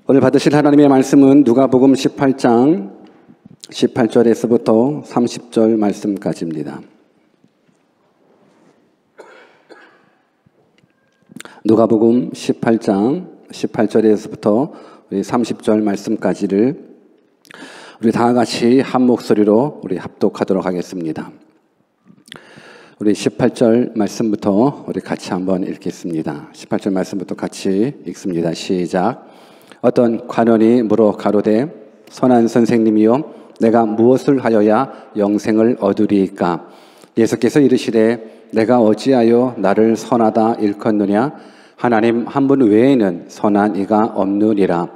오늘 받으실 하나님의 말씀은 누가복음 18장 18절에서부터 30절 말씀까지입니다. 누가복음 18장 18절에서부터 30절 말씀까지를 우리 다 같이 한 목소리로 우리 합독하도록 하겠습니다. 우리 18절 말씀부터 우리 같이 한번 읽겠습니다. 18절 말씀부터 같이 읽습니다. 시작. 어떤 관원이 물어 가로되 선한 선생님이여 내가 무엇을 하여야 영생을 얻으리이까? 예수께서 이르시되 내가 어찌하여 나를 선하다 일컫느냐? 하나님 한 분 외에는 선한 이가 없느니라.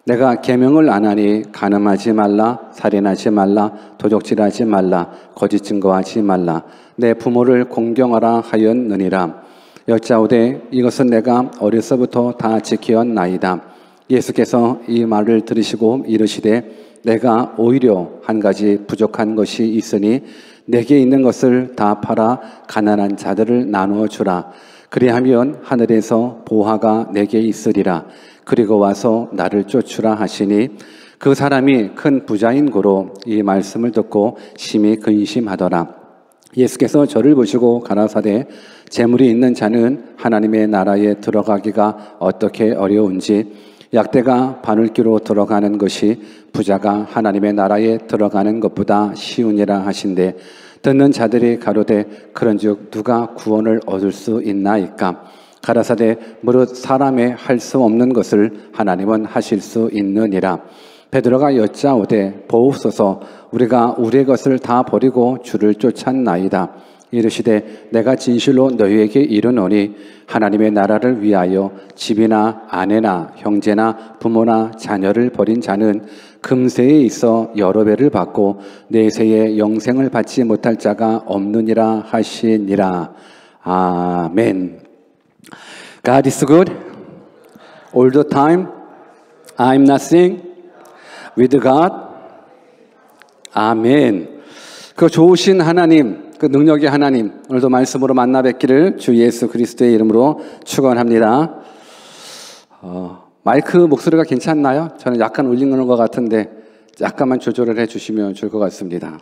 내가 계명을 안 하니 간음하지 말라, 살인하지 말라, 도적질하지 말라, 거짓 증거하지 말라, 내 부모를 공경하라 하였느니라. 여짜오되 이것은 내가 어려서부터 다 지키었나이다. 예수께서 이 말을 들으시고 이르시되 내가 오히려 한 가지 부족한 것이 있으니 내게 있는 것을 다 팔아 가난한 자들을 나누어 주라. 그리하면 하늘에서 보화가 내게 있으리라. 그리고 와서 나를 쫓으라 하시니 그 사람이 큰 부자인 고로 이 말씀을 듣고 심히 근심하더라. 예수께서 저를 보시고 가라사대 재물이 있는 자는 하나님의 나라에 들어가기가 어떻게 어려운지 약대가 바늘귀로 들어가는 것이 부자가 하나님의 나라에 들어가는 것보다 쉬우니라 하신대 듣는 자들이 가로되 그런즉 누가 구원을 얻을 수 있나이까? 가라사대 무릇 사람의 할 수 없는 것을 하나님은 하실 수 있느니라. 베드로가 여짜오되 보옵소서 우리가 우리의 것을 다 버리고 주를 쫓았나이다. 이르시되 내가 진실로 너희에게 이르노니 하나님의 나라를 위하여 집이나 아내나 형제나 부모나 자녀를 버린 자는 금세에 있어 여러 배를 받고 내세에 영생을 받지 못할 자가 없느니라 하시니라. 아멘. God is good all the time. I'm nothing with God. 아멘. 그 좋으신 하나님, 그 능력의 하나님, 오늘도 말씀으로 만나 뵙기를 주 예수 그리스도의 이름으로 축원합니다. 마이크 목소리가 괜찮나요? 저는 약간 울리는 것 같은데 약간만 조절을 해주시면 좋을 것 같습니다.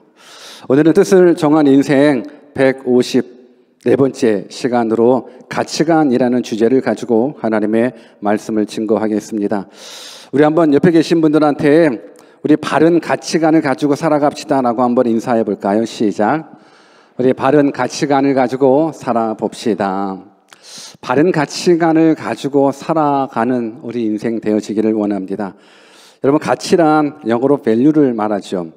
오늘은 뜻을 정한 인생 154번째 시간으로 가치관이라는 주제를 가지고 하나님의 말씀을 증거하겠습니다. 우리 한번 옆에 계신 분들한테 우리 바른 가치관을 가지고 살아갑시다 라고 한번 인사해 볼까요? 시작. 우리 바른 가치관을 가지고 살아봅시다. 바른 가치관을 가지고 살아가는 우리 인생 되어지기를 원합니다. 여러분, 가치란 영어로 value를 말하죠.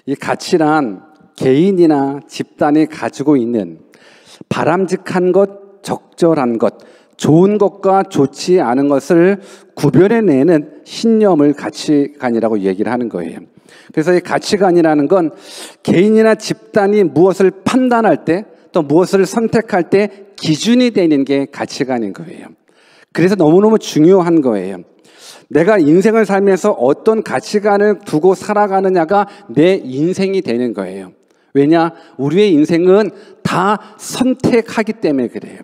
이 가치란 개인이나 집단이 가지고 있는 바람직한 것, 적절한 것, 좋은 것과 좋지 않은 것을 구별해내는 신념을 가치관이라고 얘기를 하는 거예요. 그래서 이 가치관이라는 건 개인이나 집단이 무엇을 판단할 때 또 무엇을 선택할 때 기준이 되는 게 가치관인 거예요. 그래서 너무너무 중요한 거예요. 내가 인생을 살면서 어떤 가치관을 두고 살아가느냐가 내 인생이 되는 거예요. 왜냐? 우리의 인생은 다 선택하기 때문에 그래요.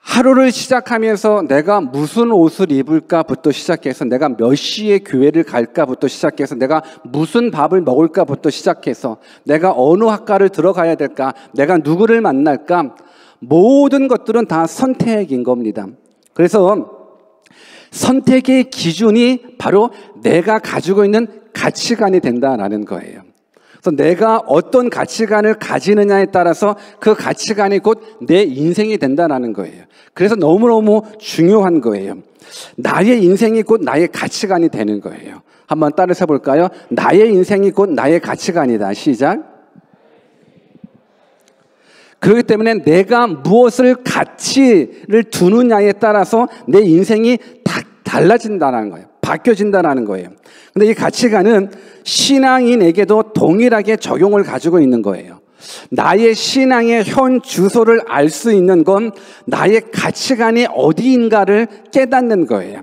하루를 시작하면서 내가 무슨 옷을 입을까부터 시작해서 내가 몇 시에 교회를 갈까부터 시작해서 내가 무슨 밥을 먹을까부터 시작해서 내가 어느 학과를 들어가야 될까, 내가 누구를 만날까, 모든 것들은 다 선택인 겁니다. 그래서 선택의 기준이 바로 내가 가지고 있는 가치관이 된다라는 거예요. 그래서 내가 어떤 가치관을 가지느냐에 따라서 그 가치관이 곧 내 인생이 된다는 거예요. 그래서 너무너무 중요한 거예요. 나의 인생이 곧 나의 가치관이 되는 거예요. 한번 따라서 볼까요? 나의 인생이 곧 나의 가치관이다. 시작. 그렇기 때문에 내가 무엇을 가치를 두느냐에 따라서 내 인생이 다 달라진다는 거예요. 바뀌어진다는 거예요. 근데 이 가치관은 신앙인에게도 동일하게 적용을 가지고 있는 거예요. 나의 신앙의 현 주소를 알 수 있는 건 나의 가치관이 어디인가를 깨닫는 거예요.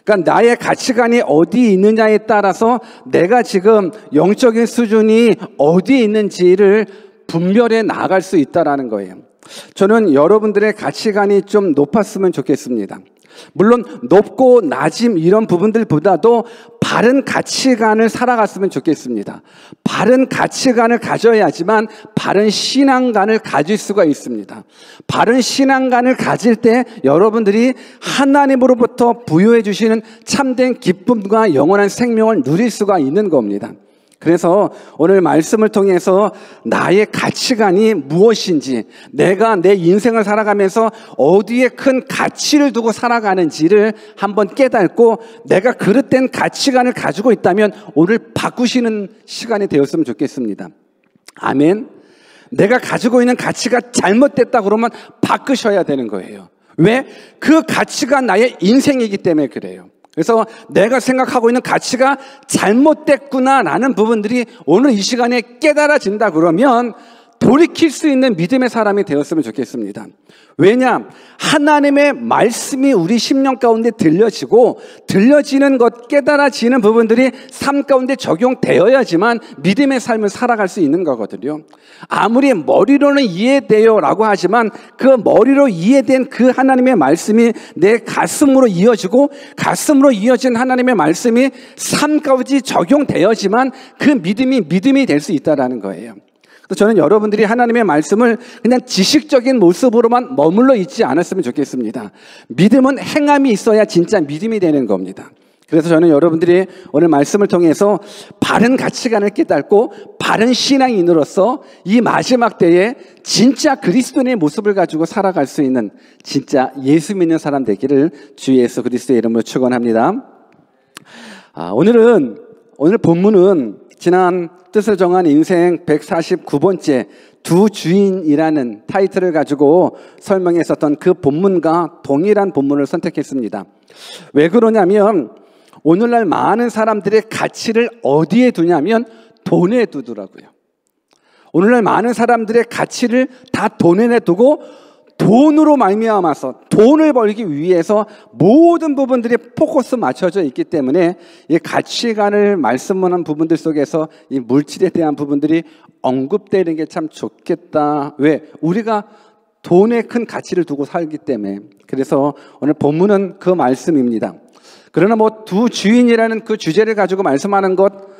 그러니까 나의 가치관이 어디 있느냐에 따라서 내가 지금 영적인 수준이 어디에 있는지를 분별해 나갈 수 있다는 거예요. 저는 여러분들의 가치관이 좀 높았으면 좋겠습니다. 물론 높고 낮음 이런 부분들보다도 바른 가치관을 살아갔으면 좋겠습니다. 바른 가치관을 가져야지만 바른 신앙관을 가질 수가 있습니다. 바른 신앙관을 가질 때 여러분들이 하나님으로부터 부여해 주시는 참된 기쁨과 영원한 생명을 누릴 수가 있는 겁니다. 그래서 오늘 말씀을 통해서 나의 가치관이 무엇인지, 내가 내 인생을 살아가면서 어디에 큰 가치를 두고 살아가는지를 한번 깨닫고 내가 그릇된 가치관을 가지고 있다면 오늘 바꾸시는 시간이 되었으면 좋겠습니다. 아멘. 내가 가지고 있는 가치가 잘못됐다 그러면 바꾸셔야 되는 거예요. 왜? 그 가치가 나의 인생이기 때문에 그래요. 그래서 내가 생각하고 있는 가치가 잘못됐구나라는 부분들이 오늘 이 시간에 깨달아진다 그러면 돌이킬 수 있는 믿음의 사람이 되었으면 좋겠습니다. 왜냐? 하나님의 말씀이 우리 심령 가운데 들려지고 들려지는 것, 깨달아지는 부분들이 삶 가운데 적용되어야지만 믿음의 삶을 살아갈 수 있는 거거든요. 아무리 머리로는 이해돼요 라고 하지만 그 머리로 이해된 그 하나님의 말씀이 내 가슴으로 이어지고 가슴으로 이어진 하나님의 말씀이 삶 가운데 적용되어야지만 그 믿음이 될 수 있다는 거예요. 저는 여러분들이 하나님의 말씀을 그냥 지식적인 모습으로만 머물러 있지 않았으면 좋겠습니다. 믿음은 행함이 있어야 진짜 믿음이 되는 겁니다. 그래서 저는 여러분들이 오늘 말씀을 통해서 바른 가치관을 깨닫고 바른 신앙인으로서 이 마지막 때에 진짜 그리스도인의 모습을 가지고 살아갈 수 있는 진짜 예수 믿는 사람 되기를 주 예수 그리스도의 이름으로 축원합니다. 오늘 본문은 지난 뜻을 정한 인생 149번째 두 주인이라는 타이틀을 가지고 설명했었던 그 본문과 동일한 본문을 선택했습니다. 왜 그러냐면 오늘날 많은 사람들의 가치를 어디에 두냐면 돈에 두더라고요. 오늘날 많은 사람들의 가치를 다 돈에 두고 돈으로 말미암아서 돈을 벌기 위해서 모든 부분들이 포커스 맞춰져 있기 때문에 이 가치관을 말씀하는 부분들 속에서 이 물질에 대한 부분들이 언급되는 게 참 좋겠다. 왜? 우리가 돈에 큰 가치를 두고 살기 때문에. 그래서 오늘 본문은 그 말씀입니다. 그러나 두 주인이라는 그 주제를 가지고 말씀하는 것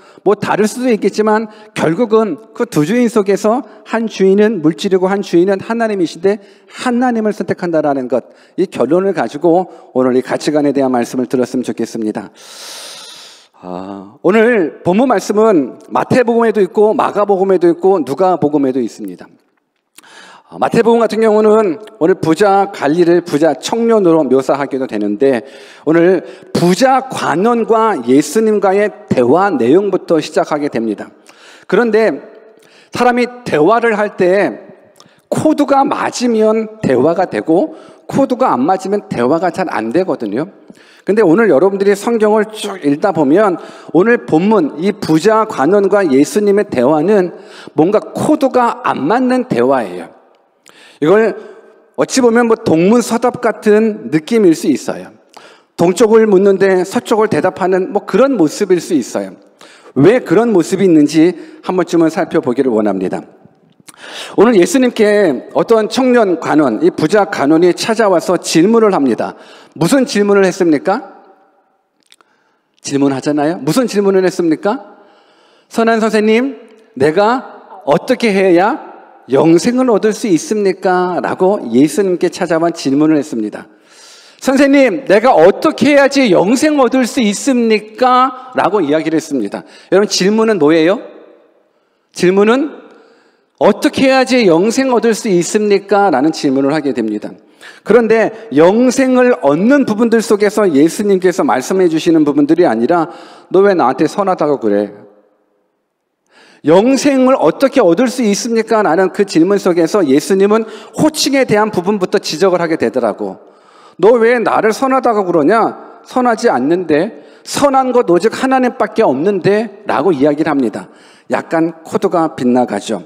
다를 수도 있겠지만 결국은 그 두 주인 속에서 한 주인은 물질이고 한 주인은 하나님이신데 하나님을 선택한다라는 것, 이 결론을 가지고 오늘 이 가치관에 대한 말씀을 들었으면 좋겠습니다. 오늘 본문 말씀은 마태복음에도 있고 마가복음에도 있고 누가복음에도 있습니다. 마태복음 같은 경우는 오늘 부자 관리를 부자 청년으로 묘사하기도 되는데 오늘 부자 관원과 예수님과의 대화 내용부터 시작하게 됩니다. 그런데 사람이 대화를 할 때 코드가 맞으면 대화가 되고 코드가 안 맞으면 대화가 잘 안 되거든요. 근데 오늘 여러분들이 성경을 쭉 읽다 보면 오늘 본문 이 부자 관원과 예수님의 대화는 뭔가 코드가 안 맞는 대화예요. 이걸 어찌 보면 동문서답 같은 느낌일 수 있어요. 동쪽을 묻는데 서쪽을 대답하는 그런 모습일 수 있어요. 왜 그런 모습이 있는지 한 번쯤은 살펴보기를 원합니다. 오늘 예수님께 어떤 청년 관원, 이 부자 관원이 찾아와서 질문을 합니다. 무슨 질문을 했습니까? 질문하잖아요. 무슨 질문을 했습니까? 선한 선생님, 내가 어떻게 해야 영생을 얻을 수 있습니까? 라고 예수님께 찾아와 질문을 했습니다. 선생님, 내가 어떻게 해야지 영생 얻을 수 있습니까? 라고 이야기를 했습니다. 여러분, 질문은 뭐예요? 질문은 어떻게 해야지 영생 얻을 수 있습니까? 라는 질문을 하게 됩니다. 그런데 영생을 얻는 부분들 속에서 예수님께서 말씀해 주시는 부분들이 아니라 너 왜 나한테 선하다고 그래? 영생을 어떻게 얻을 수 있습니까? 라는 그 질문 속에서 예수님은 호칭에 대한 부분부터 지적을 하게 되더라고. 너 왜 나를 선하다고 그러냐? 선하지 않는데, 선한 것 오직 하나님밖에 없는데 라고 이야기를 합니다. 약간 코드가 빗나가죠.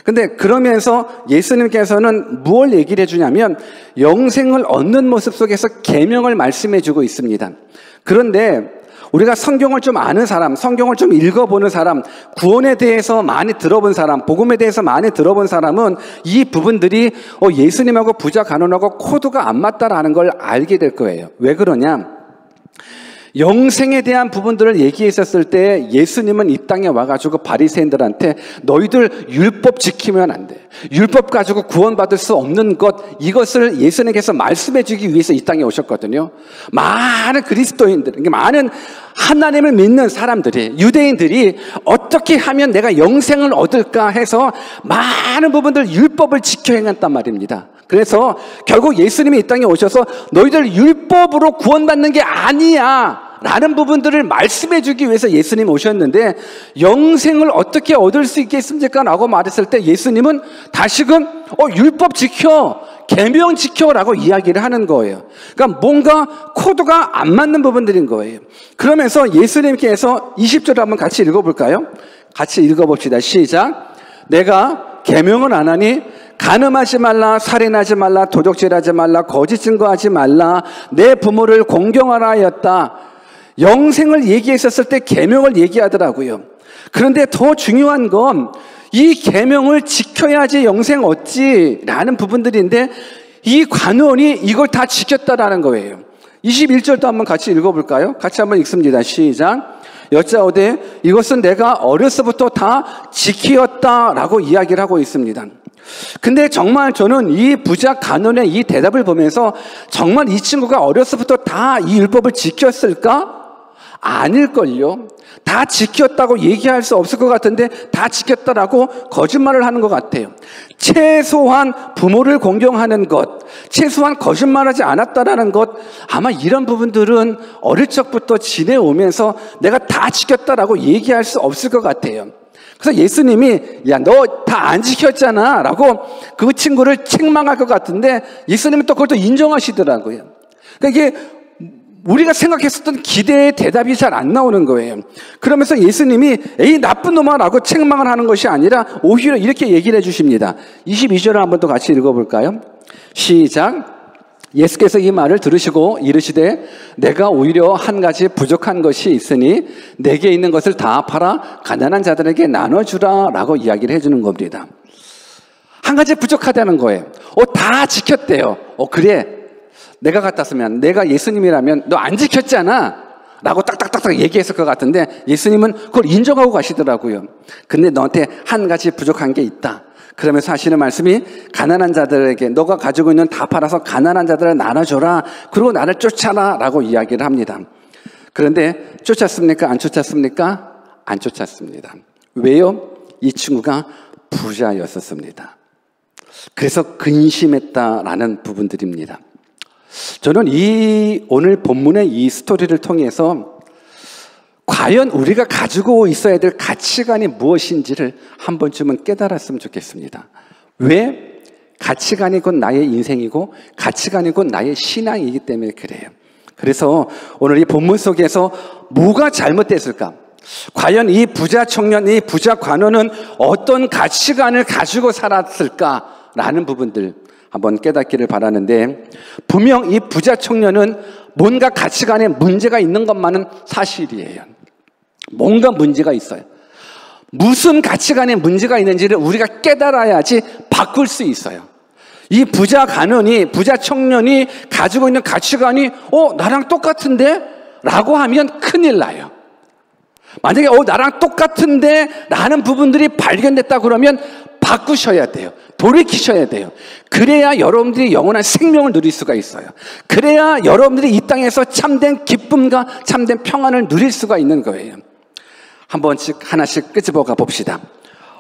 근데 그러면서 예수님께서는 무엇을 얘기를 해주냐면 영생을 얻는 모습 속에서 계명을 말씀해 주고 있습니다. 그런데 우리가 성경을 좀 아는 사람, 성경을 좀 읽어보는 사람, 구원에 대해서 많이 들어본 사람, 복음에 대해서 많이 들어본 사람은 이 부분들이 예수님하고 부자 간원하고 코드가 안 맞다라는 걸 알게 될 거예요. 왜 그러냐? 영생에 대한 부분들을 얘기했었을 때 예수님은 이 땅에 와가지고 바리새인들한테 너희들 율법 지키면 안 돼. 율법 가지고 구원받을 수 없는 것, 이것을 예수님께서 말씀해 주기 위해서 이 땅에 오셨거든요. 많은 그리스도인들, 많은 하나님을 믿는 사람들이, 유대인들이 어떻게 하면 내가 영생을 얻을까 해서 많은 부분들 율법을 지켜 행했단 말입니다. 그래서 결국 예수님이 이 땅에 오셔서 너희들 율법으로 구원받는 게 아니야 라는 부분들을 말씀해 주기 위해서 예수님이 오셨는데, 영생을 어떻게 얻을 수 있겠습니까? 라고 말했을 때 예수님은 다시금 율법 지켜, 계명 지켜 라고 이야기를 하는 거예요. 그러니까 뭔가 코드가 안 맞는 부분들인 거예요. 그러면서 예수님께서 20절을 한번 같이 읽어볼까요? 같이 읽어봅시다. 시작. 내가 계명은 안 하니 간음하지 말라, 살인하지 말라, 도적질하지 말라, 거짓 증거하지 말라, 내 부모를 공경하라 하였다. 영생을 얘기했었을 때 계명을 얘기하더라고요. 그런데 더 중요한 건 이 계명을 지켜야지 영생 얻지라는 부분들인데, 이 관원이 이걸 다 지켰다라는 거예요. 21절도 한번 같이 읽어볼까요? 같이 한번 읽습니다. 시작. 여짜오되 이것은 내가 어려서부터 다 지키었다라고 이야기를 하고 있습니다. 근데 정말 저는 이 부자 간원의 이 대답을 보면서 정말 이 친구가 어려서부터 다 이 율법을 지켰을까? 아닐걸요. 다 지켰다고 얘기할 수 없을 것 같은데 다 지켰다라고 거짓말을 하는 것 같아요. 최소한 부모를 공경하는 것, 최소한 거짓말하지 않았다라는 것, 아마 이런 부분들은 어릴 적부터 지내오면서 내가 다 지켰다라고 얘기할 수 없을 것 같아요. 그래서 예수님이 야, 너 다 안 지켰잖아 라고 그 친구를 책망할 것 같은데 예수님은 또 그걸 또 인정하시더라고요. 그러니까 이게 우리가 생각했었던 기대의 대답이 잘 안 나오는 거예요. 그러면서 예수님이 에이 나쁜 놈아 라고 책망을 하는 것이 아니라 오히려 이렇게 얘기를 해주십니다. 22절을 한번 더 같이 읽어볼까요? 시작. 예수께서 이 말을 들으시고 이르시되 내가 오히려 한 가지 부족한 것이 있으니 내게 있는 것을 다 팔아 가난한 자들에게 나눠주라 라고 이야기를 해주는 겁니다. 한 가지 부족하다는 거예요. 다 지켰대요. 그래, 내가 같았으면, 내가 예수님이라면 너 안 지켰잖아 라고 딱딱딱딱 얘기했을 것 같은데 예수님은 그걸 인정하고 가시더라고요. 근데 너한테 한 가지 부족한 게 있다. 그러면서 하시는 말씀이 가난한 자들에게 너가 가지고 있는 다 팔아서 가난한 자들을 나눠줘라. 그리고 나를 쫓아라 라고 이야기를 합니다. 그런데 쫓았습니까? 안 쫓았습니까? 안 쫓았습니다. 왜요? 이 친구가 부자였었습니다. 그래서 근심했다라는 부분들입니다. 저는 오늘 본문의 이 스토리를 통해서 과연 우리가 가지고 있어야 될 가치관이 무엇인지를 한 번쯤은 깨달았으면 좋겠습니다. 왜? 가치관이 곧 나의 인생이고 가치관이 곧 나의 신앙이기 때문에 그래요. 그래서 오늘 이 본문 속에서 뭐가 잘못됐을까? 과연 이 부자 청년, 이 부자 관원은 어떤 가치관을 가지고 살았을까라는 부분들 한번 깨닫기를 바라는데, 분명 이 부자 청년은 뭔가 가치관에 문제가 있는 것만은 사실이에요. 뭔가 문제가 있어요. 무슨 가치관에 문제가 있는지를 우리가 깨달아야지 바꿀 수 있어요. 이 부자 간원이, 부자 청년이 가지고 있는 가치관이 나랑 똑같은데? 라고 하면 큰일 나요. 만약에 나랑 똑같은데? 라는 부분들이 발견됐다 그러면 바꾸셔야 돼요. 돌이키셔야 돼요. 그래야 여러분들이 영원한 생명을 누릴 수가 있어요. 그래야 여러분들이 이 땅에서 참된 기쁨과 참된 평안을 누릴 수가 있는 거예요. 한 번씩 하나씩 끄집어가 봅시다.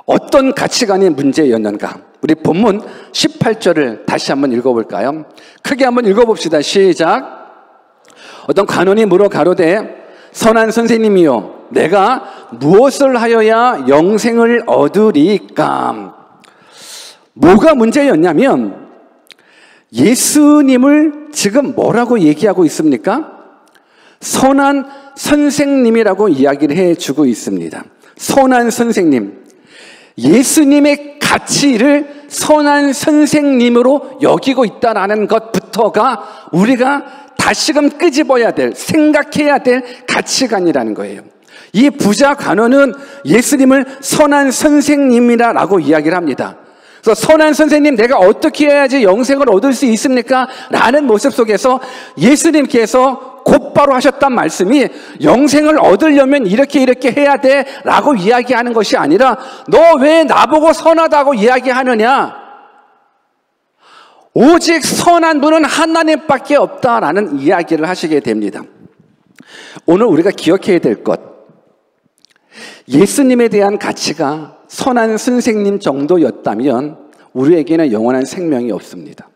어떤 가치관이 문제였는가? 우리 본문 18절을 다시 한번 읽어볼까요? 크게 한번 읽어봅시다. 시작. 어떤 관원이 물어 가로되 선한 선생님이요 내가 무엇을 하여야 영생을 얻으리까? 뭐가 문제였냐면 예수님을 지금 뭐라고 얘기하고 있습니까? 선한 선생님이라고 이야기를 해주고 있습니다. 선한 선생님. 예수님의 가치를 선한 선생님으로 여기고 있다는 것부터가 우리가 다시금 끄집어야 될, 생각해야 될 가치관이라는 거예요. 이 부자 관원은 예수님을 선한 선생님이라고 이야기를 합니다. 그래서 선한 선생님, 내가 어떻게 해야지 영생을 얻을 수 있습니까? 라는 모습 속에서 예수님께서 곧바로 하셨단 말씀이 영생을 얻으려면 이렇게 해야 돼 라고 이야기하는 것이 아니라 너 왜 나보고 선하다고 이야기하느냐? 오직 선한 분은 하나님밖에 없다라는 이야기를 하시게 됩니다. 오늘 우리가 기억해야 될 것, 예수님에 대한 가치가 선한 선생님 정도였다면 우리에게는 영원한 생명이 없습니다.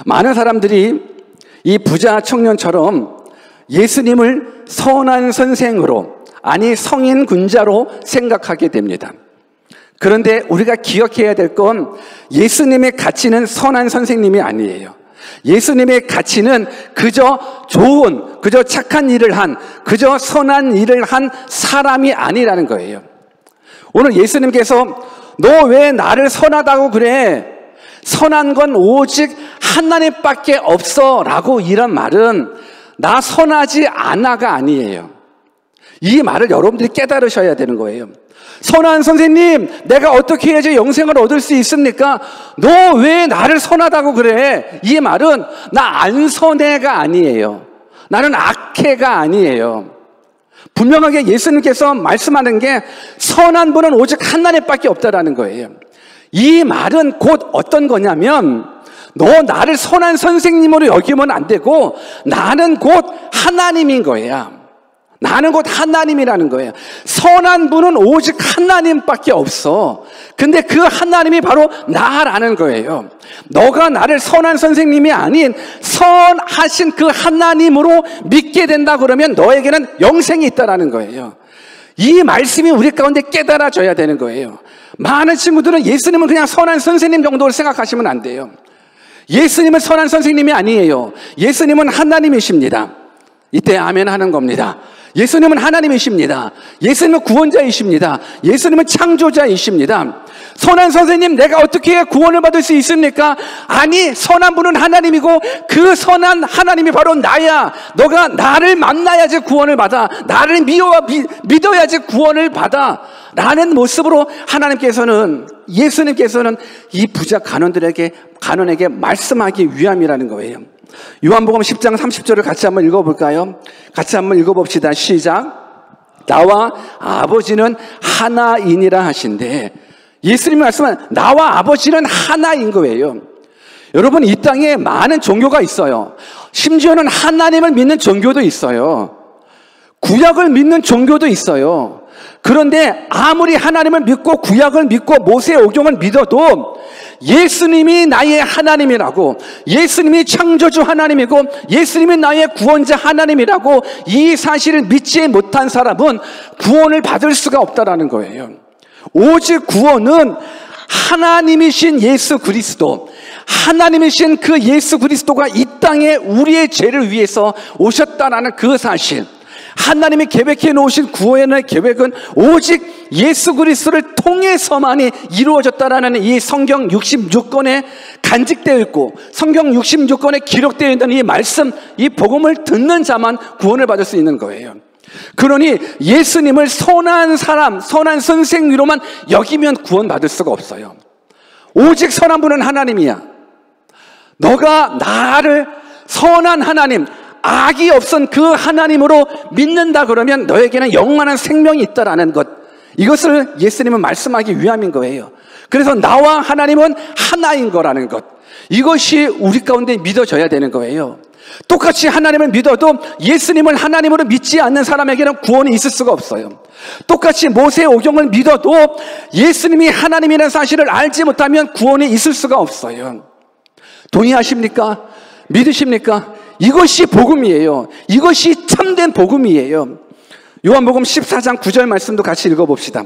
많은 사람들이 이 부자 청년처럼 예수님을 선한 선생으로, 아니 성인 군자로 생각하게 됩니다. 그런데 우리가 기억해야 될 건 예수님의 가치는 선한 선생님이 아니에요. 예수님의 가치는 그저 좋은, 그저 착한 일을 한, 그저 선한 일을 한 사람이 아니라는 거예요. 오늘 예수님께서 너 왜 나를 선하다고 그래? 선한 건 오직 하나님밖에 없어 라고 이런 말은 나 선하지 않아가 아니에요. 이 말을 여러분들이 깨달으셔야 되는 거예요. 선한 선생님, 내가 어떻게 해야지 영생을 얻을 수 있습니까? 너 왜 나를 선하다고 그래? 이 말은 나 안 선해가 아니에요. 나는 악해가 아니에요. 분명하게 예수님께서 말씀하는 게 선한 분은 오직 하나님밖에 없다라는 거예요. 이 말은 곧 어떤 거냐면 너 나를 선한 선생님으로 여기면 안 되고 나는 곧 하나님인 거예요. 나는 곧 하나님이라는 거예요. 선한 분은 오직 하나님밖에 없어. 근데 그 하나님이 바로 나라는 거예요. 너가 나를 선한 선생님이 아닌 선하신 그 하나님으로 믿게 된다 그러면 너에게는 영생이 있다라는 거예요. 이 말씀이 우리 가운데 깨달아져야 되는 거예요. 많은 친구들은 예수님은 그냥 선한 선생님 정도로 생각하시면 안 돼요. 예수님은 선한 선생님이 아니에요. 예수님은 하나님이십니다. 이때 아멘 하는 겁니다. 예수님은 하나님이십니다. 예수님은 구원자이십니다. 예수님은 창조자이십니다. 선한 선생님, 내가 어떻게 해야 구원을 받을 수 있습니까? 아니, 선한 분은 하나님이고 그 선한 하나님이 바로 나야. 너가 나를 만나야지 구원을 받아. 나를 믿어야지 구원을 받아. 라는 모습으로 예수님께서는 이 부자 간원에게 말씀하기 위함이라는 거예요. 요한복음 10장 30절을 같이 한번 읽어볼까요? 같이 한번 읽어봅시다. 시작. 나와 아버지는 하나이니라 하신대. 예수님이 말씀은 나와 아버지는 하나인 거예요. 여러분, 이 땅에 많은 종교가 있어요. 심지어는 하나님을 믿는 종교도 있어요. 구약을 믿는 종교도 있어요. 그런데 아무리 하나님을 믿고 구약을 믿고 모세의 오경을 믿어도 예수님이 나의 하나님이라고, 예수님이 창조주 하나님이고 예수님이 나의 구원자 하나님이라고 이 사실을 믿지 못한 사람은 구원을 받을 수가 없다라는 거예요. 오직 구원은 하나님이신 예수 그리스도, 하나님이신 그 예수 그리스도가 이 땅에 우리의 죄를 위해서 오셨다라는 그 사실, 하나님이 계획해 놓으신 구원의 계획은 오직 예수 그리스도를 통해서만이 이루어졌다라는 이 성경 66권에 간직되어 있고 성경 66권에 기록되어 있는 이 말씀, 이 복음을 듣는 자만 구원을 받을 수 있는 거예요. 그러니 예수님을 선한 사람, 선한 선생으로만 여기면 구원받을 수가 없어요. 오직 선한 분은 하나님이야. 너가 나를 선한 하나님, 악이 없은 그 하나님으로 믿는다 그러면 너에게는 영원한 생명이 있다라는 것, 이것을 예수님은 말씀하기 위함인 거예요. 그래서 나와 하나님은 하나인 거라는 것, 이것이 우리 가운데 믿어져야 되는 거예요. 똑같이 하나님을 믿어도 예수님을 하나님으로 믿지 않는 사람에게는 구원이 있을 수가 없어요. 똑같이 모세의 오경을 믿어도 예수님이 하나님이라는 사실을 알지 못하면 구원이 있을 수가 없어요. 동의하십니까? 믿으십니까? 이것이 복음이에요. 이것이 참된 복음이에요. 요한복음 14장 9절 말씀도 같이 읽어봅시다.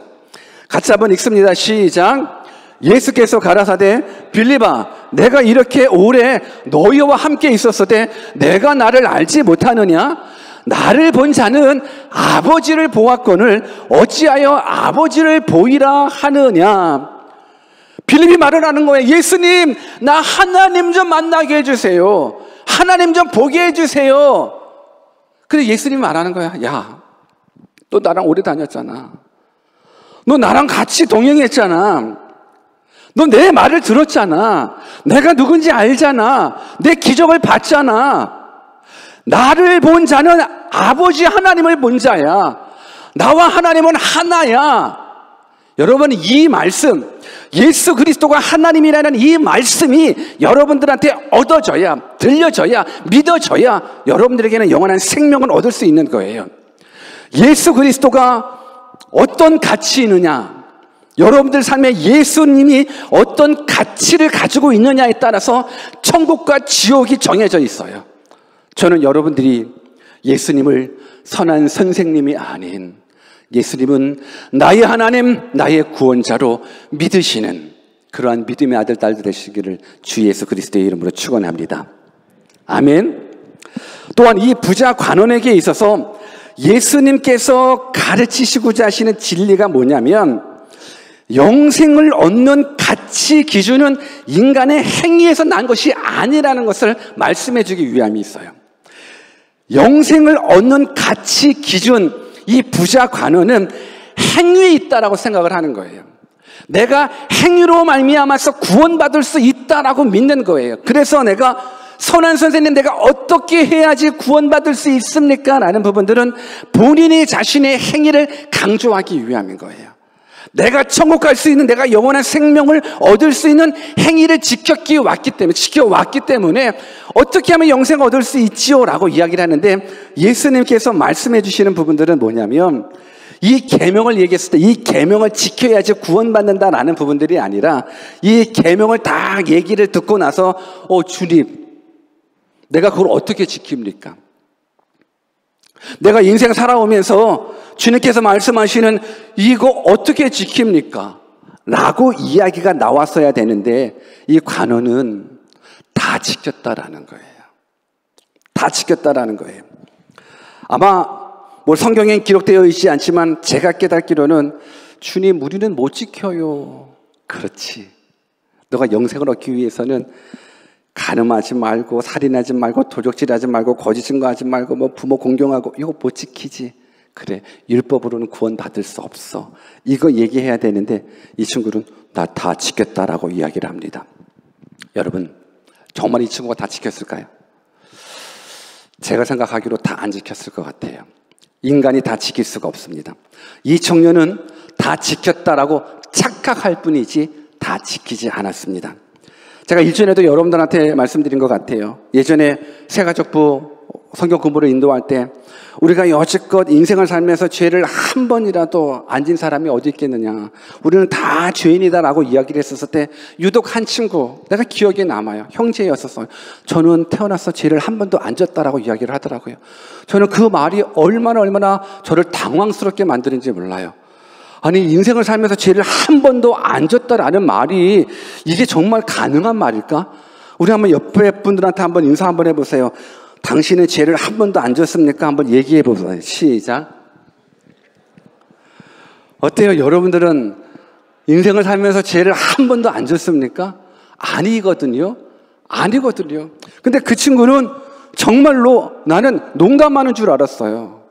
같이 한번 읽습니다. 시작. 예수께서 가라사대 빌립아, 내가 이렇게 오래 너희와 함께 있었으되 내가 나를 알지 못하느냐? 나를 본 자는 아버지를 보았거늘 어찌하여 아버지를 보이라 하느냐? 빌립이 말을 하는 거예요. 예수님, 나 하나님 좀 만나게 해주세요. 하나님 좀 보게 해주세요. 근데 예수님이 말하는 거야. 야, 너 나랑 오래 다녔잖아. 너 나랑 같이 동행했잖아. 너 내 말을 들었잖아. 내가 누군지 알잖아. 내 기적을 봤잖아. 나를 본 자는 아버지 하나님을 본 자야. 나와 하나님은 하나야. 여러분, 이 말씀, 예수 그리스도가 하나님이라는 이 말씀이 여러분들한테 얻어져야, 들려져야, 믿어져야 여러분들에게는 영원한 생명을 얻을 수 있는 거예요. 예수 그리스도가 어떤 가치 있느냐, 여러분들 삶에 예수님이 어떤 가치를 가지고 있느냐에 따라서 천국과 지옥이 정해져 있어요. 저는 여러분들이 예수님을 선한 선생님이 아닌 예수님은 나의 하나님, 나의 구원자로 믿으시는 그러한 믿음의 아들, 딸들 되시기를 주 예수 그리스도의 이름으로 축원합니다. 아멘. 또한 이 부자 관원에게 있어서 예수님께서 가르치시고자 하시는 진리가 뭐냐면, 영생을 얻는 가치 기준은 인간의 행위에서 난 것이 아니라는 것을 말씀해 주기 위함이 있어요. 영생을 얻는 가치 기준, 이 부자 관원은 행위에 있다라고 생각을 하는 거예요. 내가 행위로 말미암아서 구원받을 수 있다라고 믿는 거예요. 그래서 내가 선한 선생님, 내가 어떻게 해야지 구원받을 수 있습니까? 라는 부분들은 본인이 자신의 행위를 강조하기 위함인 거예요. 내가 천국 갈 수 있는, 내가 영원한 생명을 얻을 수 있는 행위를 지켜왔기 때문에 어떻게 하면 영생을 얻을 수 있지요? 라고 이야기를 하는데, 예수님께서 말씀해 주시는 부분들은 뭐냐면, 이 계명을 얘기했을 때 이 계명을 지켜야지 구원받는다라는 부분들이 아니라, 이 계명을 딱 얘기를 듣고 나서 주님, 내가 그걸 어떻게 지킵니까? 내가 인생 살아오면서 주님께서 말씀하시는 이거 어떻게 지킵니까? 라고 이야기가 나왔어야 되는데, 이 관원은 다 지켰다라는 거예요. 다 지켰다라는 거예요. 아마 성경에 기록되어 있지 않지만 제가 깨닫기로는, 주님, 우리는 못 지켜요. 그렇지. 너가 영생을 얻기 위해서는 간음하지 말고, 살인하지 말고, 도적질하지 말고, 거짓 증거하지 말고, 부모 공경하고, 이거 못 지키지. 그래, 율법으로는 구원받을 수 없어. 이거 얘기해야 되는데 이 친구는 나 다 지켰다라고 이야기를 합니다. 여러분, 정말 이 친구가 다 지켰을까요? 제가 생각하기로 다 안 지켰을 것 같아요. 인간이 다 지킬 수가 없습니다. 이 청년은 다 지켰다라고 착각할 뿐이지 다 지키지 않았습니다. 제가 일전에도 여러분들한테 말씀드린 것 같아요. 예전에 새가족부 성경 공부를 인도할 때, 우리가 여지껏 인생을 살면서 죄를 한 번이라도 안 진 사람이 어디 있겠느냐, 우리는 다 죄인이다라고 이야기를 했었을 때, 유독 한 친구, 내가 기억에 남아요. 형제였었어요. 저는 태어나서 죄를 한 번도 안 졌다라고 이야기를 하더라고요. 저는 그 말이 얼마나 저를 당황스럽게 만드는지 몰라요. 아니, 인생을 살면서 죄를 한 번도 안 졌다라는 말이 이게 정말 가능한 말일까? 우리 한번 옆에 분들한테 한번 인사 한번 해보세요. 당신은 죄를 한 번도 안 졌습니까? 한번 얘기해 보세요. 시작. 어때요? 여러분들은 인생을 살면서 죄를 한 번도 안 졌습니까? 아니거든요. 근데 그 친구는 정말로 나는 농담하는 줄 알았어요.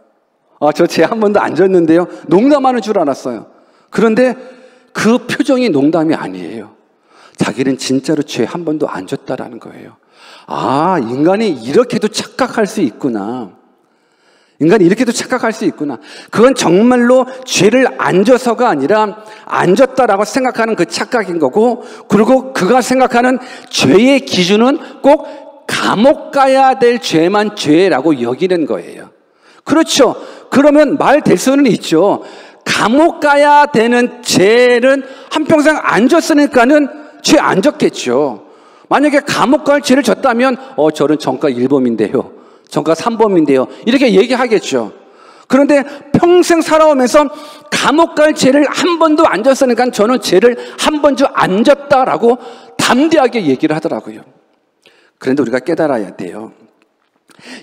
저 죄 한 번도 안 졌는데요. 농담하는 줄 알았어요. 그런데 그 표정이 농담이 아니에요. 자기는 진짜로 죄 한 번도 안 졌다라는 거예요. 아, 인간이 이렇게도 착각할 수 있구나. 그건 정말로 죄를 안 져서가 아니라 안 졌다라고 생각하는 그 착각인 거고, 그리고 그가 생각하는 죄의 기준은 꼭 감옥 가야 될 죄만 죄라고 여기는 거예요. 그렇죠. 그러면 말 될 수는 있죠. 감옥 가야 되는 죄는 한평생 안 졌으니까는 죄 안 졌겠죠. 만약에 감옥 갈 죄를 졌다면 저는 전과 1범인데요, 전과 3범인데요, 이렇게 얘기하겠죠. 그런데 평생 살아오면서 감옥 갈 죄를 한 번도 안 졌으니까 저는 죄를 한 번도 안 졌다라고 담대하게 얘기를 하더라고요. 그런데 우리가 깨달아야 돼요.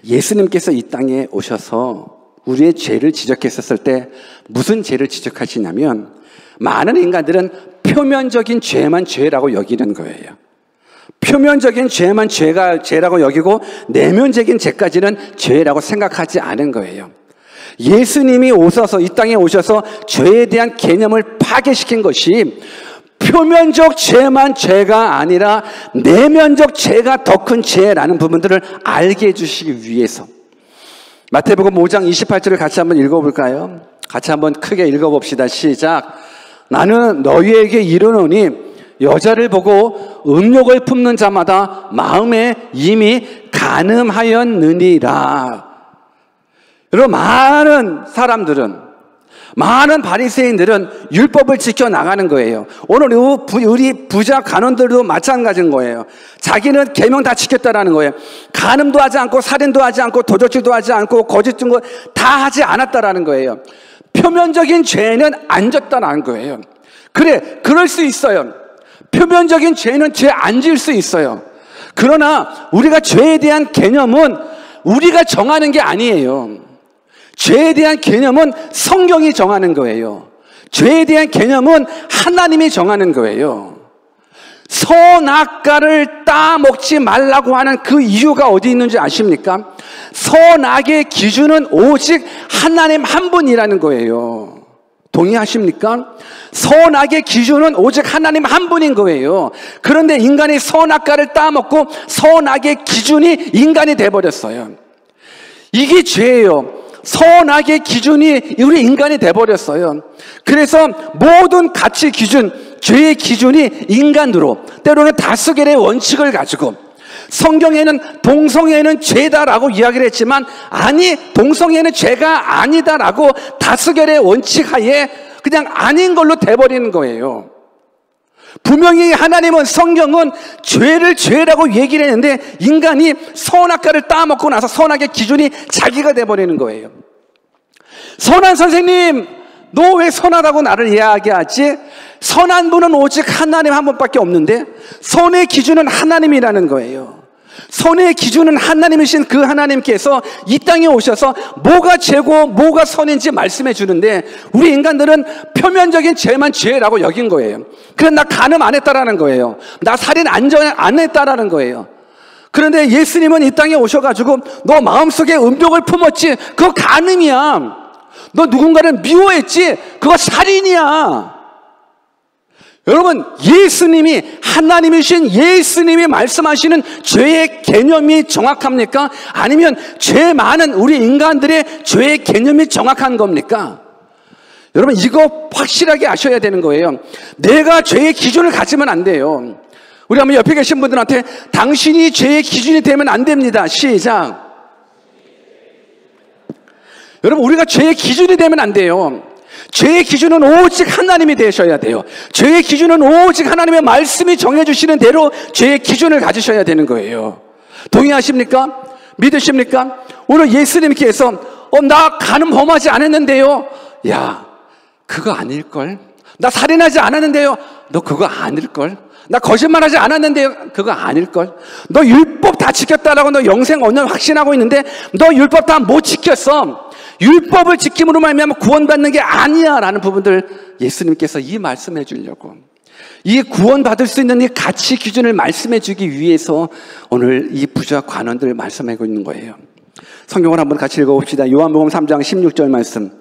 예수님께서 이 땅에 오셔서 우리의 죄를 지적했었을 때 무슨 죄를 지적하시냐면, 많은 인간들은 표면적인 죄만 죄라고 여기는 거예요. 표면적인 죄만 죄라고 여기고 내면적인 죄까지는 죄라고 생각하지 않은 거예요. 예수님이 오셔서 이 땅에 오셔서 죄에 대한 개념을 파괴시킨 것이 표면적 죄만 죄가 아니라 내면적 죄가 더 큰 죄라는 부분들을 알게 해주시기 위해서. 마태복음 5장 28절을 같이 한번 읽어볼까요? 같이 한번 크게 읽어봅시다. 시작. 나는 너희에게 이르노니 여자를 보고 음욕을 품는 자마다 마음에 이미 간음하였느니라. 여러분, 많은 사람들은, 많은 바리새인들은 율법을 지켜나가는 거예요. 오늘 우리 부자 간원들도 마찬가지인 거예요. 자기는 계명 다 지켰다라는 거예요. 간음도 하지 않고 살인도 하지 않고 도적질도 하지 않고 거짓 증거 다 하지 않았다라는 거예요. 표면적인 죄는 안 졌다라는 거예요. 그래, 그럴 수 있어요. 표면적인 죄는 죄 안 지을 수 있어요. 그러나 우리가 죄에 대한 개념은 우리가 정하는 게 아니에요. 죄에 대한 개념은 성경이 정하는 거예요. 죄에 대한 개념은 하나님이 정하는 거예요. 선악과를 따먹지 말라고 하는 그 이유가 어디 있는지 아십니까? 선악의 기준은 오직 하나님 한 분이라는 거예요. 동의하십니까? 선악의 기준은 오직 하나님 한 분인 거예요. 그런데 인간이 선악과를 따먹고 선악의 기준이 인간이 돼버렸어요. 이게 죄예요. 선악의 기준이 우리 인간이 돼버렸어요. 그래서 모든 가치 기준, 죄의 기준이 인간으로, 때로는 다스겔의 원칙을 가지고, 성경에는 동성애는 죄다라고 이야기를 했지만, 아니, 동성애는 죄가 아니다라고 다스겔의 원칙 하에 그냥 아닌 걸로 돼버리는 거예요. 분명히 하나님은, 성경은 죄를 죄라고 얘기를 했는데 인간이 선악과를 따먹고 나서 선악의 기준이 자기가 돼버리는 거예요. 선한 선생님, 너 왜 선하다고 나를 이야기하지? 선한 분은 오직 하나님 한 분밖에 없는데 선의 기준은 하나님이라는 거예요. 선의 기준은 하나님이신 그 하나님께서 이 땅에 오셔서 뭐가 죄고 뭐가 선인지 말씀해 주는데 우리 인간들은 표면적인 죄만 죄라고 여긴 거예요. 그래, 나 간음 안 했다라는 거예요. 나 살인 안 했다라는 거예요. 그런데 예수님은 이 땅에 오셔가지고 너 마음속에 음욕을 품었지, 그거 간음이야. 너 누군가를 미워했지, 그거 살인이야. 여러분, 예수님이, 하나님이신 예수님이 말씀하시는 죄의 개념이 정확합니까? 아니면 죄 많은 우리 인간들의 죄의 개념이 정확한 겁니까? 여러분, 이거 확실하게 아셔야 되는 거예요. 내가 죄의 기준을 가지면 안 돼요. 우리 한번 옆에 계신 분들한테 당신이 죄의 기준이 되면 안 됩니다. 시작. 여러분, 우리가 죄의 기준이 되면 안 돼요. 죄의 기준은 오직 하나님이 되셔야 돼요. 죄의 기준은 오직 하나님의 말씀이 정해주시는 대로 죄의 기준을 가지셔야 되는 거예요. 동의하십니까? 믿으십니까? 오늘 예수님께서 나 간음 범하지 않았는데요. 야, 그거 아닐걸? 나 살인하지 않았는데요. 너 그거 아닐걸? 나 거짓말하지 않았는데요. 그거 아닐걸? 너 율법 다 지켰다라고 너 영생 얻는 확신하고 있는데 너 율법 다 못 지켰어. 율법을 지킴으로 말미암아 구원받는 게 아니야 라는 부분들 예수님께서 이 말씀해 주려고, 이 구원받을 수 있는 이 가치 기준을 말씀해 주기 위해서 오늘 이 부자 관원들을 말씀하고 있는 거예요. 성경을 한번 같이 읽어봅시다. 요한복음 3장 16절 말씀,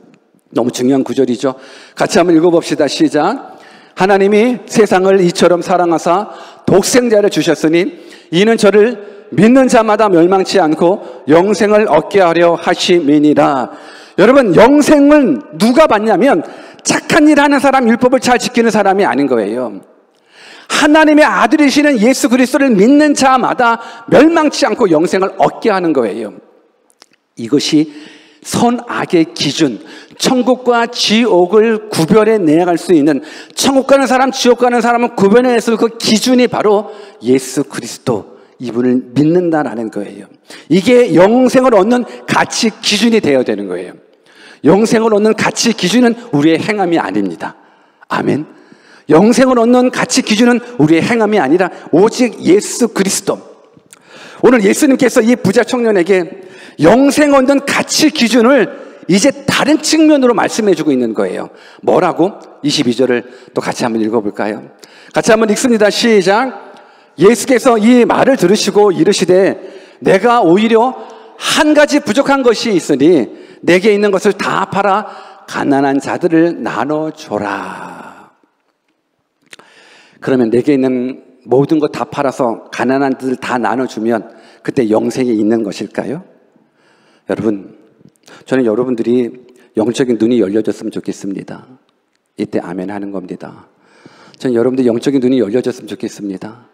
너무 중요한 구절이죠. 같이 한번 읽어봅시다. 시작. 하나님이 세상을 이처럼 사랑하사 독생자를 주셨으니 이는 저를 믿는 자마다 멸망치 않고 영생을 얻게 하려 하심이니라. 여러분, 영생은 누가 받냐면 착한 일 하는 사람, 율법을 잘 지키는 사람이 아닌 거예요. 하나님의 아들이시는 예수 그리스도를 믿는 자마다 멸망치 않고 영생을 얻게 하는 거예요. 이것이 선악의 기준, 천국과 지옥을 구별해 내갈 수 있는, 천국 가는 사람, 지옥 가는 사람은 구별해낼 그 기준이 바로 예수 그리스도, 이분을 믿는다라는 거예요. 이게 영생을 얻는 가치 기준이 되어야 되는 거예요. 영생을 얻는 가치 기준은 우리의 행함이 아닙니다. 아멘. 영생을 얻는 가치 기준은 우리의 행함이 아니라 오직 예수 그리스도. 오늘 예수님께서 이 부자 청년에게 영생 얻는 가치 기준을 이제 다른 측면으로 말씀해 주고 있는 거예요. 뭐라고? 22절을 또 같이 한번 읽어볼까요? 같이 한번 읽습니다. 시작. 예수께서 이 말을 들으시고 이르시되 내가 오히려 한 가지 부족한 것이 있으니 내게 있는 것을 다 팔아 가난한 자들을 나눠줘라. 그러면 내게 있는 모든 것 다 팔아서 가난한 자들 다 나눠주면 그때 영생이 있는 것일까요? 여러분, 저는 여러분들이 영적인 눈이 열려졌으면 좋겠습니다. 이때 아멘 하는 겁니다. 저는 여러분들 영적인 눈이 열려졌으면 좋겠습니다.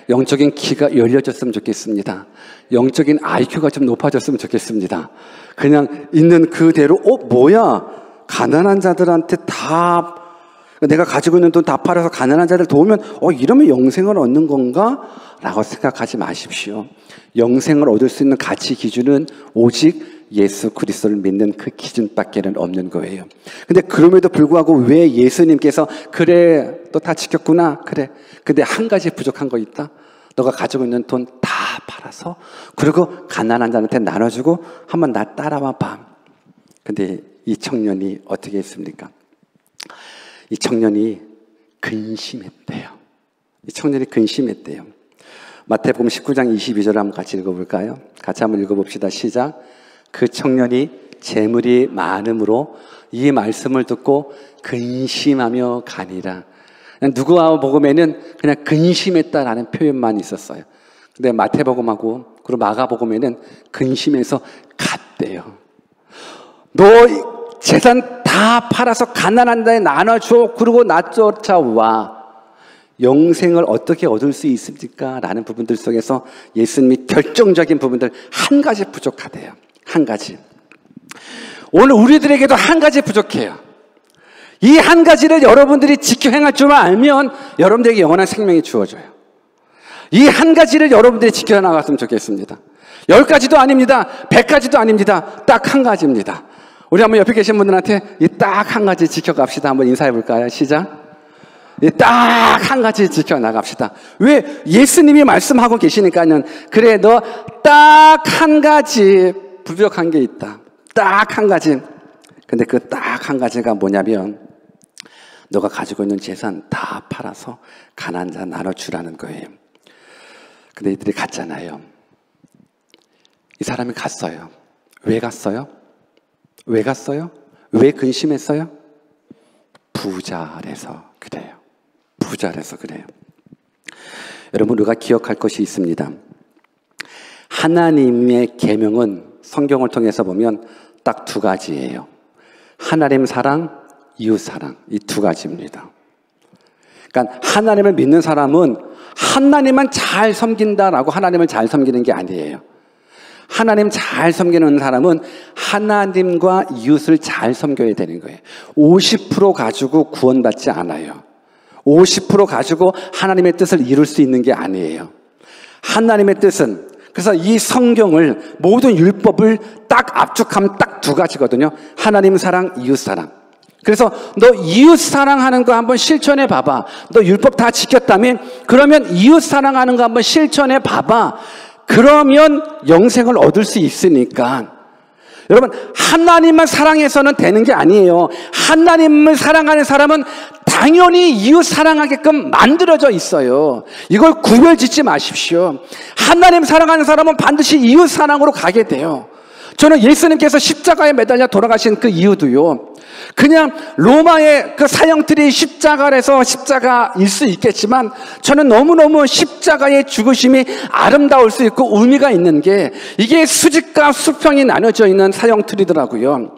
영적인 귀가 열려졌으면 좋겠습니다. 영적인 IQ가 좀 높아졌으면 좋겠습니다. 그냥 있는 그대로 뭐야, 가난한 자들한테 다 내가 가지고 있는 돈 다 팔아서 가난한 자들 도우면 이러면 영생을 얻는 건가? 라고 생각하지 마십시오. 영생을 얻을 수 있는 가치 기준은 오직 예수 그리스도를 믿는 그 기준밖에는 없는 거예요. 근데 그럼에도 불구하고 왜 예수님께서 그래 너 다 지켰구나, 그래, 근데 한 가지 부족한 거 있다. 너가 가지고 있는 돈 다 팔아서 그리고 가난한 자한테 나눠주고 한번 나 따라와 봐. 근데 이 청년이 어떻게 했습니까? 이 청년이 근심했대요. 이 청년이 근심했대요. 마태복음 19장 22절 한번 같이 읽어볼까요? 같이 한번 읽어봅시다. 시작. 그 청년이 재물이 많음으로 이 말씀을 듣고 근심하며 가니라. 누가복음에는 그냥 근심했다라는 표현만 있었어요. 근데 마태복음하고 그리고 마가복음에는 근심해서 갔대요. 너 재산 다 팔아서 가난한 자에 나눠줘. 그리고 나 쫓아와. 영생을 어떻게 얻을 수 있습니까? 라는 부분들 속에서 예수님이 결정적인 부분들 한 가지 부족하대요. 한 가지. 오늘 우리들에게도 한 가지 부족해요. 이 한 가지를 여러분들이 지켜 행할 줄만 알면 여러분들에게 영원한 생명이 주어져요. 이 한 가지를 여러분들이 지켜나갔으면 좋겠습니다. 10가지도 아닙니다. 100가지도 아닙니다. 딱 한 가지입니다. 우리 한번 옆에 계신 분들한테 이 딱 한 가지 지켜갑시다. 한번 인사해 볼까요? 시작. 이 딱 한 가지 지켜나갑시다. 왜? 예수님이 말씀하고 계시니까는 그래, 너 딱 한 가지 부족한 게 있다. 딱 한 가지. 근데 그 딱 한 가지가 뭐냐면 너가 가지고 있는 재산 다 팔아서 가난한 자 나눠주라는 거예요. 근데 이들이 갔잖아요. 이 사람이 갔어요. 왜 갔어요? 왜 갔어요? 왜 근심했어요? 부자라서 그래요. 부자라서 그래요. 여러분, 우리가 기억할 것이 있습니다. 하나님의 계명은 성경을 통해서 보면 딱 두 가지예요. 하나님 사랑, 이웃 사랑. 이 두 가지입니다. 그러니까 하나님을 믿는 사람은 하나님만 잘 섬긴다라고 하나님을 잘 섬기는 게 아니에요. 하나님 잘 섬기는 사람은 하나님과 이웃을 잘 섬겨야 되는 거예요. 50% 가지고 구원받지 않아요. 50% 가지고 하나님의 뜻을 이룰 수 있는 게 아니에요. 하나님의 뜻은, 그래서 이 성경을, 모든 율법을 딱 압축하면 딱 두 가지거든요. 하나님 사랑, 이웃 사랑. 그래서 너 이웃 사랑하는 거 한번 실천해 봐봐. 너 율법 다 지켰다면 그러면 이웃 사랑하는 거 한번 실천해 봐봐. 그러면 영생을 얻을 수 있으니까. 여러분, 하나님만 사랑해서는 되는 게 아니에요. 하나님을 사랑하는 사람은 당연히 이웃 사랑하게끔 만들어져 있어요. 이걸 구별 짓지 마십시오. 하나님 사랑하는 사람은 반드시 이웃 사랑으로 가게 돼요. 저는 예수님께서 십자가에 매달려 돌아가신 그 이유도요, 그냥 로마의 그 사형틀이 십자가라서 십자가일 수 있겠지만 저는 너무너무 십자가의 죽으심이 아름다울 수 있고 의미가 있는 게 이게 수직과 수평이 나눠져 있는 사형틀이더라고요.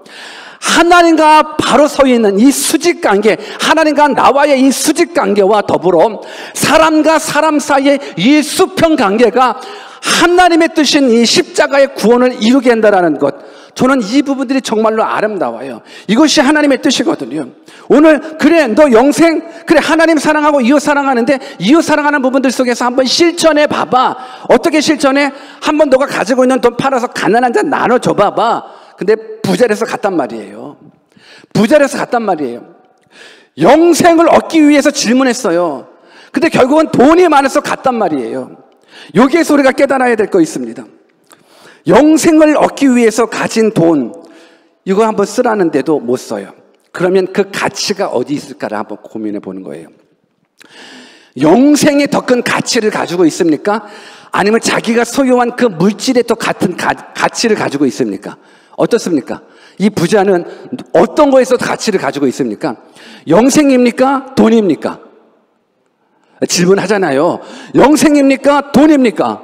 하나님과 바로 서 있는 이 수직 관계, 하나님과 나와의 이 수직 관계와 더불어 사람과 사람 사이의 이 수평 관계가 하나님의 뜻인 이 십자가의 구원을 이루게 한다는 것, 저는 이 부분들이 정말로 아름다워요. 이것이 하나님의 뜻이거든요. 오늘 그래, 너 영생, 그래, 하나님 사랑하고 이웃 사랑하는데 이웃 사랑하는 부분들 속에서 한번 실천해 봐봐. 어떻게 실천해? 한번 너가 가지고 있는 돈 팔아서 가난한 자 나눠줘 봐봐. 근데 부자라서 갔단 말이에요. 부자라서 갔단 말이에요. 영생을 얻기 위해서 질문했어요. 근데 결국은 돈이 많아서 갔단 말이에요. 여기에서 우리가 깨달아야 될 거 있습니다. 영생을 얻기 위해서 가진 돈, 이거 한번 쓰라는데도 못 써요. 그러면 그 가치가 어디 있을까를 한번 고민해 보는 거예요. 영생의 더 큰 가치를 가지고 있습니까? 아니면 자기가 소유한 그 물질의 또 같은 가치를 가지고 있습니까? 어떻습니까? 이 부자는 어떤 거에서 가치를 가지고 있습니까? 영생입니까? 돈입니까? 질문하잖아요. 영생입니까? 돈입니까?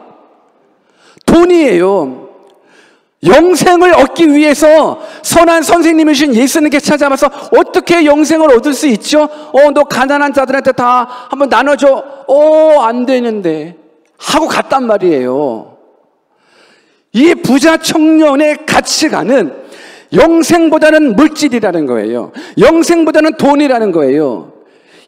돈이에요. 영생을 얻기 위해서 선한 선생님이신 예수님께 찾아와서 어떻게 영생을 얻을 수 있죠? 너 가난한 자들한테 다 한번 나눠줘. 안 되는데 하고 갔단 말이에요. 이 부자 청년의 가치관은 영생보다는 물질이라는 거예요. 영생보다는 돈이라는 거예요.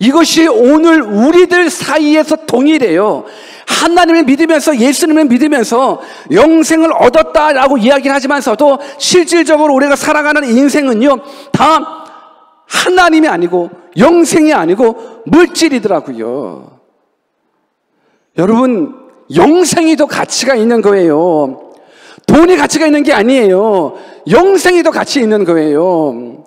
이것이 오늘 우리들 사이에서 동일해요. 하나님을 믿으면서 예수님을 믿으면서 영생을 얻었다라고 이야기를 하지만서도 실질적으로 우리가 살아가는 인생은요, 다 하나님이 아니고 영생이 아니고 물질이더라고요. 여러분, 영생이 더 가치가 있는 거예요. 돈이 가치가 있는 게 아니에요. 영생이 더 가치 있는 거예요.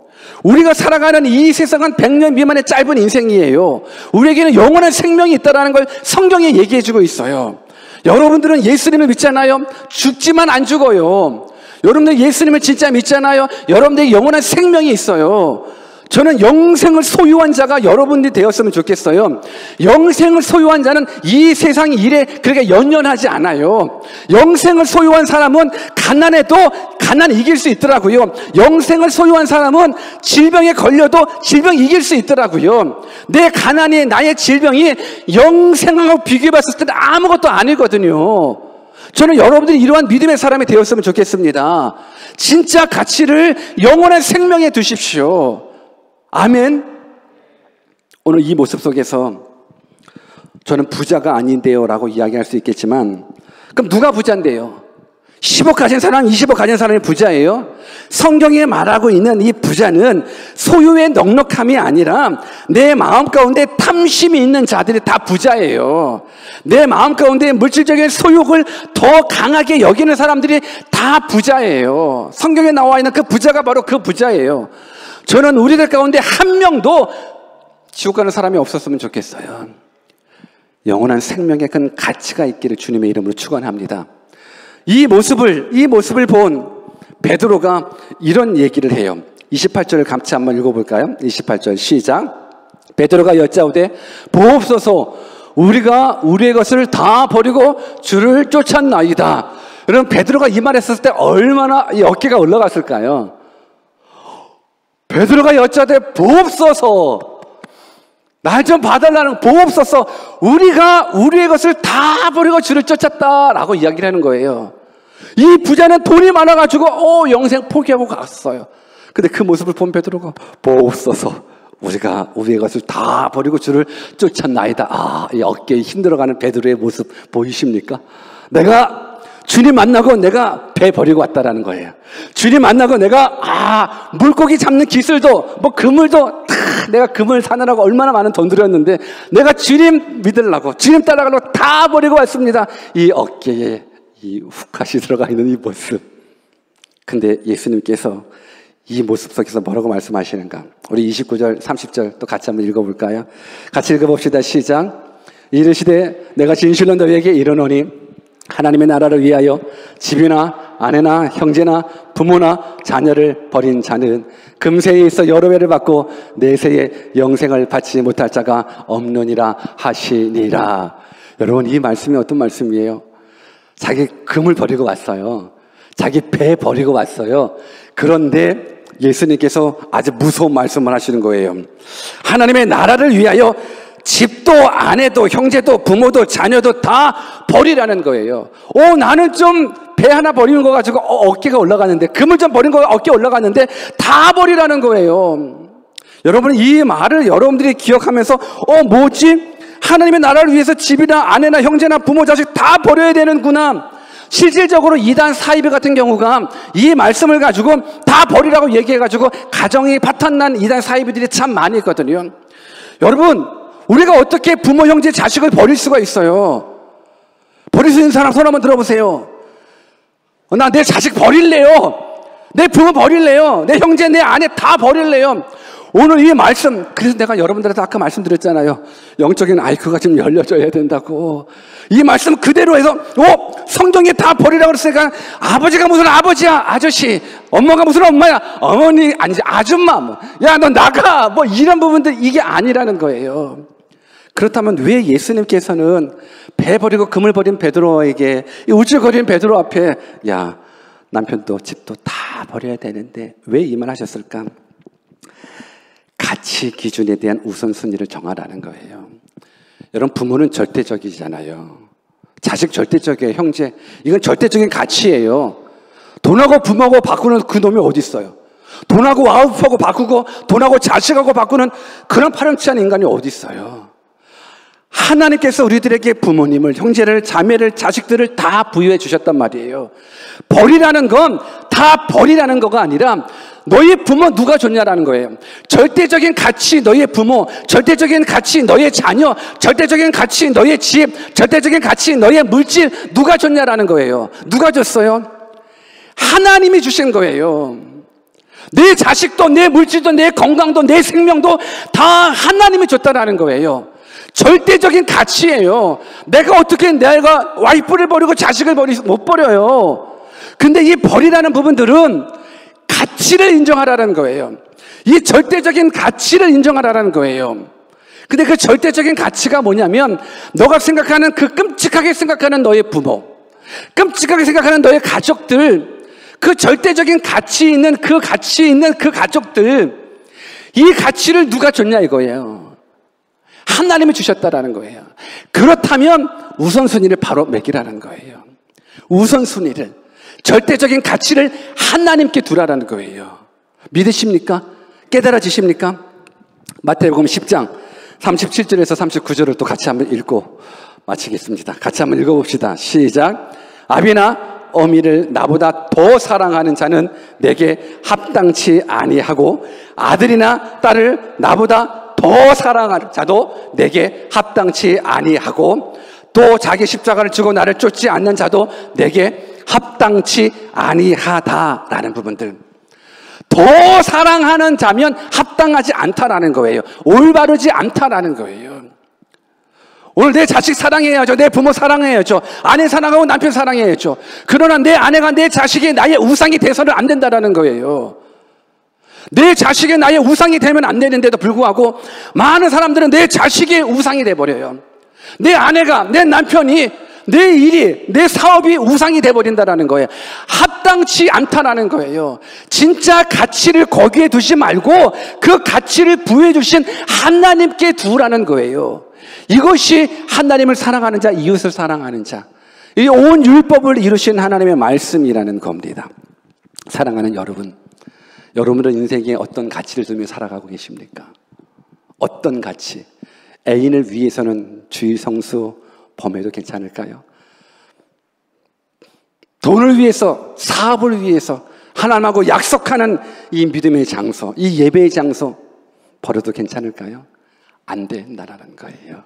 우리가 살아가는 이 세상은 100년 미만의 짧은 인생이에요. 우리에게는 영원한 생명이 있다는 걸 성경에 얘기해 주고 있어요. 여러분들은 예수님을 믿잖아요. 죽지만 안 죽어요. 여러분들 예수님을 진짜 믿잖아요. 여러분들에게 영원한 생명이 있어요. 저는 영생을 소유한 자가 여러분들이 되었으면 좋겠어요. 영생을 소유한 자는 이 세상 일에 그렇게 연연하지 않아요. 영생을 소유한 사람은 가난해도 가난 이길 수 있더라고요. 영생을 소유한 사람은 질병에 걸려도 질병 이길 수 있더라고요. 내 가난이, 나의 질병이 영생하고 비교해봤을 때는 아무것도 아니거든요. 저는 여러분들이 이러한 믿음의 사람이 되었으면 좋겠습니다. 진짜 가치를 영원한 생명에 두십시오. 아멘. 오늘 이 모습 속에서 저는 부자가 아닌데요 라고 이야기할 수 있겠지만, 그럼 누가 부자인데요? 10억 가진 사람, 20억 가진 사람이 부자예요? 성경에 말하고 있는 이 부자는 소유의 넉넉함이 아니라 내 마음 가운데 탐심이 있는 자들이 다 부자예요. 내 마음 가운데 물질적인 소욕을 더 강하게 여기는 사람들이 다 부자예요. 성경에 나와 있는 그 부자가 바로 그 부자예요. 저는 우리들 가운데 한 명도 지옥 가는 사람이 없었으면 좋겠어요. 영원한 생명에 큰 가치가 있기를 주님의 이름으로 축원합니다. 이 모습을 본 베드로가 이런 얘기를 해요. 28절을 같이 한번 읽어볼까요? 28절 시작. 베드로가 여짜오되 보옵소서, 우리가 우리의 것을 다 버리고 주를 쫓았나이다. 여러분, 베드로가 이 말 했을 때 얼마나 이 어깨가 올라갔을까요? 베드로가 여짜되 보옵소서, 날 좀 봐달라는, 보옵소서, 우리가 우리의 것을 다 버리고 주를 쫓았다라고 이야기를 하는 거예요. 이 부자는 돈이 많아가지고 영생 포기하고 갔어요. 근데 그 모습을 본 베드로가 보옵소서, 우리가 우리의 것을 다 버리고 주를 쫓았나이다. 이 어깨에 힘들어가는 베드로의 모습 보이십니까? 내가 주님 만나고 내가 배 버리고 왔다라는 거예요. 주님 만나고 내가 물고기 잡는 기술도 그물도 내가 그물 사느라고 얼마나 많은 돈 들였는데 내가 주님 믿으려고, 주님 따라가려고 다 버리고 왔습니다. 이 어깨에 이 훅하시 들어가 있는 이 모습. 근데 예수님께서 이 모습 속에서 뭐라고 말씀하시는가? 우리 29절 30절 또 같이 한번 읽어볼까요? 같이 읽어봅시다. 시작. 이르시되 내가 진실로 너희에게 이르노니 하나님의 나라를 위하여 집이나 아내나 형제나 부모나 자녀를 버린 자는 금세에 있어 여러 배를 받고 내세에 영생을 받지 못할 자가 없느니라 하시니라. 여러분, 이 말씀이 어떤 말씀이에요? 자기 금을 버리고 왔어요. 자기 배 버리고 왔어요. 그런데 예수님께서 아주 무서운 말씀을 하시는 거예요. 하나님의 나라를 위하여 집도 아내도 형제도 부모도 자녀도 다 버리라는 거예요. 나는 좀 배 하나 버리는 거 가지고 어깨가 올라가는데, 금을 좀 버린 거 어깨 올라가는데 다 버리라는 거예요. 여러분, 이 말을 여러분들이 기억하면서 뭐지? 하나님의 나라를 위해서 집이나 아내나 형제나 부모 자식 다 버려야 되는구나. 실질적으로 이단 사이비 같은 경우가 이 말씀을 가지고 다 버리라고 얘기해가지고 가정이 파탄난 이단 사이비들이 참 많이 있거든요. 여러분, 우리가 어떻게 부모, 형제, 자식을 버릴 수가 있어요? 버릴 수 있는 사람 손 한번 들어보세요. 나 내 자식 버릴래요. 내 부모 버릴래요. 내 형제, 내 아내 다 버릴래요. 오늘 이 말씀, 그래서 내가 여러분들한테 아까 말씀드렸잖아요. 영적인 아이큐가 좀 열려져야 된다고. 이 말씀 그대로 해서, 성경에 다 버리라고 그랬으니까, 아버지가 무슨 아버지야, 아저씨. 엄마가 무슨 엄마야, 어머니, 아니지, 아줌마. 뭐. 야, 너 나가. 뭐 이런 부분들, 이게 아니라는 거예요. 그렇다면 왜 예수님께서는 배 버리고 금을 버린 베드로에게, 이 우쭐거리는 베드로 앞에, 야, 남편도 집도 다 버려야 되는데, 왜 이 말 하셨을까? 가치 기준에 대한 우선순위를 정하라는 거예요. 여러분, 부모는 절대적이잖아요. 자식 절대적이에요. 형제, 이건 절대적인 가치예요. 돈하고 부모하고 바꾸는 그 놈이 어디 있어요? 돈하고 와이프하고 바꾸고 돈하고 자식하고 바꾸는 그런 파렴치한 인간이 어디 있어요? 하나님께서 우리들에게 부모님을, 형제를, 자매를, 자식들을 다 부여해 주셨단 말이에요. 버리라는 건 다 버리라는 거가 아니라 너희 부모 누가 줬냐라는 거예요. 절대적인 가치 너희의 부모, 절대적인 가치 너희의 자녀, 절대적인 가치 너희의 집, 절대적인 가치 너희의 물질 누가 줬냐라는 거예요. 누가 줬어요? 하나님이 주신 거예요. 내 자식도, 내 물질도, 내 건강도, 내 생명도 다 하나님이 줬다라는 거예요. 절대적인 가치예요. 내가 어떻게 내가 와이프를 버리고 자식을 못 버려요. 근데 이 버리라는 부분들은 가치를 인정하라는 거예요. 이 절대적인 가치를 인정하라는 거예요. 근데 그 절대적인 가치가 뭐냐면 너가 생각하는 그 끔찍하게 생각하는 너의 부모, 끔찍하게 생각하는 너의 가족들, 그 절대적인 가치 있는 그 가족들, 이 가치를 누가 줬냐 이거예요. 하나님이 주셨다라는 거예요. 그렇다면 우선순위를 바로 매기라는 거예요. 우선순위를, 절대적인 가치를 하나님께 두라라는 거예요. 믿으십니까? 깨달아지십니까? 마태복음 10장 37절에서 39절을 또 같이 한번 읽고 마치겠습니다. 같이 한번 읽어봅시다. 시작. 아비나 어미를 나보다 더 사랑하는 자는 내게 합당치 아니하고 아들이나 딸을 나보다 더 사랑하는 자도 내게 합당치 아니하고 또 자기 십자가를 지고 나를 쫓지 않는 자도 내게 합당치 아니하다라는 부분들. 더 사랑하는 자면 합당하지 않다라는 거예요. 올바르지 않다라는 거예요. 오늘 내 자식 사랑해야죠. 내 부모 사랑해야죠. 아내 사랑하고 남편 사랑해야죠. 그러나 내 아내가 내 자식이 나의 우상이 돼서는 안 된다라는 거예요. 내 자식이 나의 우상이 되면 안 되는데도 불구하고 많은 사람들은 내 자식이 우상이 돼버려요. 내 아내가, 내 남편이, 내 일이, 내 사업이 우상이 돼버린다라는 거예요. 합당치 않다라는 거예요. 진짜 가치를 거기에 두지 말고 그 가치를 부여해 주신 하나님께 두라는 거예요. 이것이 하나님을 사랑하는 자, 이웃을 사랑하는 자, 이 온 율법을 이루신 하나님의 말씀이라는 겁니다. 사랑하는 여러분, 여러분은 인생에 어떤 가치를 두며 살아가고 계십니까? 어떤 가치? 애인을 위해서는 주의 성수 범해도 괜찮을까요? 돈을 위해서, 사업을 위해서 하나님하고 약속하는 이 믿음의 장소, 이 예배의 장소 버려도 괜찮을까요? 안 된다라는 거예요.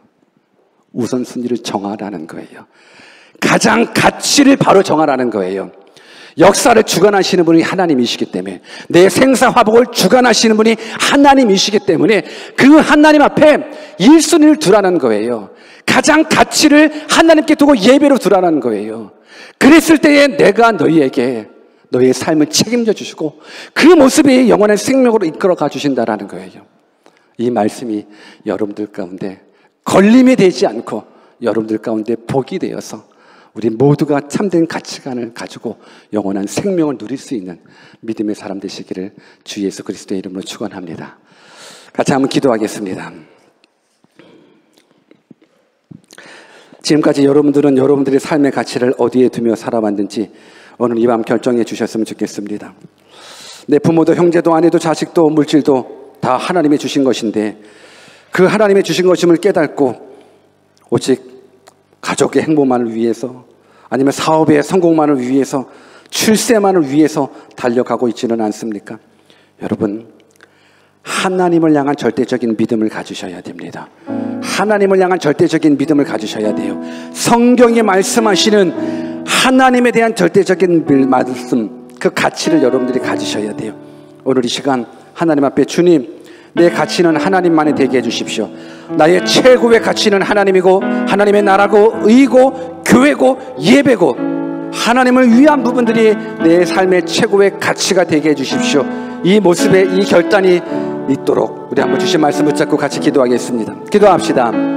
우선순위를 정하라는 거예요. 가장 가치를 바로 정하라는 거예요. 역사를 주관하시는 분이 하나님이시기 때문에, 내 생사화복을 주관하시는 분이 하나님이시기 때문에 그 하나님 앞에 1순위를 두라는 거예요. 가장 가치를 하나님께 두고 예배로 두라는 거예요. 그랬을 때에 내가 너희에게 너희의 삶을 책임져 주시고 그 모습이 영원한 생명으로 이끌어가 주신다라는 거예요. 이 말씀이 여러분들 가운데 걸림이 되지 않고 여러분들 가운데 복이 되어서 우리 모두가 참된 가치관을 가지고 영원한 생명을 누릴 수 있는 믿음의 사람 되시기를 주 예수 그리스도의 이름으로 축원합니다. 같이 한번 기도하겠습니다. 지금까지 여러분들은 여러분들의 삶의 가치를 어디에 두며 살아왔는지 오늘 이 밤 결정해 주셨으면 좋겠습니다. 내 부모도 형제도 아내도 자식도 물질도 다 하나님이 주신 것인데 그 하나님이 주신 것임을 깨닫고 오직 가족의 행복만을 위해서 아니면 사업의 성공만을 위해서 출세만을 위해서 달려가고 있지는 않습니까? 여러분, 하나님을 향한 절대적인 믿음을 가지셔야 됩니다. 하나님을 향한 절대적인 믿음을 가지셔야 돼요. 성경이 말씀하시는 하나님에 대한 절대적인 말씀, 그 가치를 여러분들이 가지셔야 돼요. 오늘 이 시간 하나님 앞에 주님, 내 가치는 하나님만이 되게 해주십시오. 나의 최고의 가치는 하나님이고 하나님의 나라고 의고 교회고 예배고 하나님을 위한 부분들이 내 삶의 최고의 가치가 되게 해주십시오. 이 모습에 이 결단이 있도록 우리 한번 주신 말씀 붙잡고 같이 기도하겠습니다. 기도합시다.